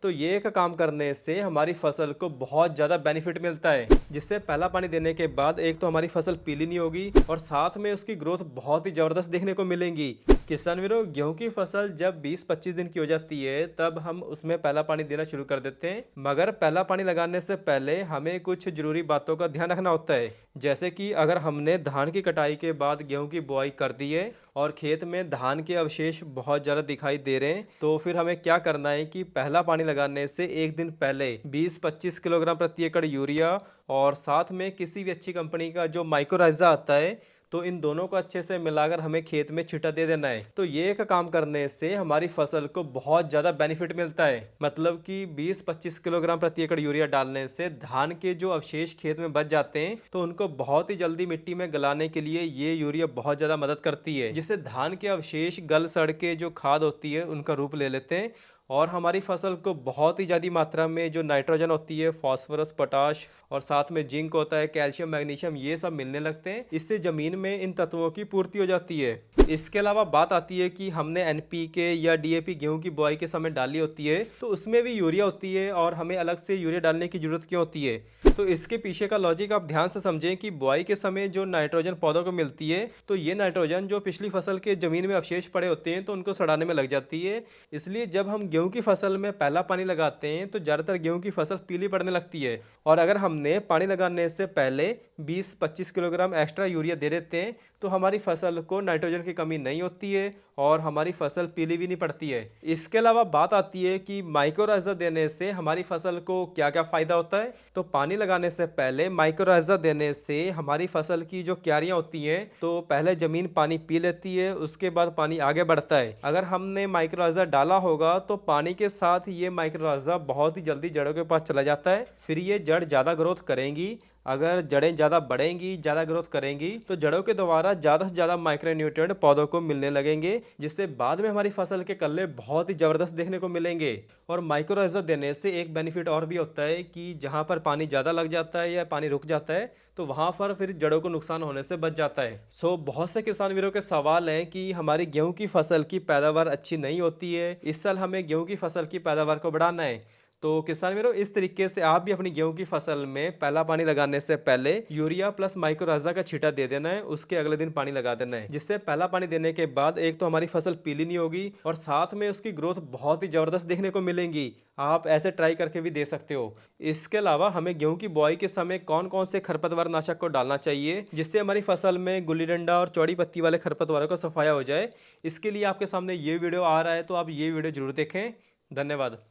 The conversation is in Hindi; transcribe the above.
तो ये एक काम करने से हमारी फसल को बहुत ज़्यादा बेनिफिट मिलता है, जिससे पहला पानी देने के बाद एक तो हमारी फसल पीली नहीं होगी और साथ में उसकी ग्रोथ बहुत ही ज़बरदस्त देखने को मिलेंगी। किसान वीरों, गेहूं की फसल जब 20-25 दिन की हो जाती है तब हम उसमें पहला पानी देना शुरू कर देते हैं, मगर पहला पानी लगाने से पहले हमें कुछ जरूरी बातों का ध्यान रखना होता है। जैसे कि अगर हमने धान की कटाई के बाद गेहूं की बुआई कर दी है और खेत में धान के अवशेष बहुत ज़्यादा दिखाई दे रहे हैं, तो फिर हमें क्या करना है कि पहला पानी लगाने से एक दिन पहले 20-25 किलोग्राम प्रति एकड़ यूरिया और साथ में किसी भी अच्छी कंपनी का जो माइक्रोराइजा आता है, तो इन दोनों को अच्छे से मिलाकर हमें खेत में छिटा दे देना है। तो ये एक काम करने से हमारी फसल को बहुत ज़्यादा बेनिफिट मिलता है। मतलब कि 20-25 किलोग्राम प्रति एकड़ यूरिया डालने से धान के जो अवशेष खेत में बच जाते हैं, तो उनको बहुत ही जल्दी मिट्टी में गलाने के लिए ये यूरिया बहुत ज़्यादा मदद करती है, जिससे धान के अवशेष गल सड़ के जो खाद होती है उनका रूप ले लेते हैं और हमारी फसल को बहुत ही ज़्यादा मात्रा में जो नाइट्रोजन होती है, फास्फोरस, पोटाश और साथ में जिंक होता है, कैल्शियम, मैग्नीशियम, ये सब मिलने लगते हैं। इससे ज़मीन में इन तत्वों की पूर्ति हो जाती है। इसके अलावा बात आती है कि हमने एनपीके या डीएपी गेहूं की बुआई के समय डाली होती है, तो उसमें भी यूरिया होती है और हमें अलग से यूरिया डालने की जरूरत क्यों होती है? तो इसके पीछे का लॉजिक आप ध्यान से समझें कि बुआई के समय जो नाइट्रोजन पौधों को मिलती है, तो ये नाइट्रोजन जो पिछली फसल के जमीन में अवशेष पड़े होते हैं तो उनको सड़ाने में लग जाती है। इसलिए जब हम गेहूं की फसल में पहला पानी लगाते हैं तो ज़्यादातर गेहूं की फसल पीली पड़ने लगती है। और अगर हमने पानी लगाने से पहले 20-25 किलोग्राम एक्स्ट्रा यूरिया दे देते हैं तो हमारी फसल को नाइट्रोजन की कमी नहीं होती है और हमारी फसल पीली भी नहीं पड़ती है। इसके अलावा बात आती है कि माइक्रोराइजा देने से हमारी फसल को क्या क्या फ़ायदा होता है। तो पानी लगाने से पहले माइक्रोराइजा देने से हमारी फसल की जो क्यारियाँ होती हैं, तो पहले ज़मीन पानी पी लेती है, उसके बाद पानी आगे बढ़ता है। अगर हमने माइक्रोराइजा डाला होगा तो पानी के साथ ये माइक्रोराइजा बहुत ही जल्दी जड़ों के पास चला जाता है, फिर ये जड़ ज़्यादा ग्रोथ करेंगी। अगर जड़ें ज़्यादा बढ़ेंगी, ज़्यादा ग्रोथ करेंगी, तो जड़ों के द्वारा ज़्यादा से ज़्यादा माइक्रोन्यूट्रिएंट पौधों को मिलने लगेंगे, जिससे बाद में हमारी फसल के कल्ले बहुत ही ज़बरदस्त देखने को मिलेंगे। और माइक्रोराइजा देने से एक बेनिफिट और भी होता है कि जहाँ पर पानी ज़्यादा लग जाता है या पानी रुक जाता है, तो वहाँ पर फिर जड़ों को नुकसान होने से बच जाता है। बहुत से किसान वीरों के सवाल हैं कि हमारी गेहूं की फसल की पैदावार अच्छी नहीं होती है, इस साल हमें गेहूं की फसल की पैदावार को बढ़ाना है। तो किसान मेरों, इस तरीके से आप भी अपनी गेहूं की फसल में पहला पानी लगाने से पहले यूरिया प्लस माइक्रोराइजा का छींटा दे देना है, उसके अगले दिन पानी लगा देना है, जिससे पहला पानी देने के बाद एक तो हमारी फसल पीली नहीं होगी और साथ में उसकी ग्रोथ बहुत ही जबरदस्त देखने को मिलेंगी। आप ऐसे ट्राई करके भी दे सकते हो। इसके अलावा हमें गेहूं की बुआई के समय कौन कौन से खरपतवार नाशक को डालना चाहिए, जिससे हमारी फसल में गुल्ली डंडा और चौड़ी पत्ती वाले खरपतवारों का सफाया हो जाए, इसके लिए आपके सामने ये वीडियो आ रहा है, तो आप ये वीडियो जरूर देखें। धन्यवाद।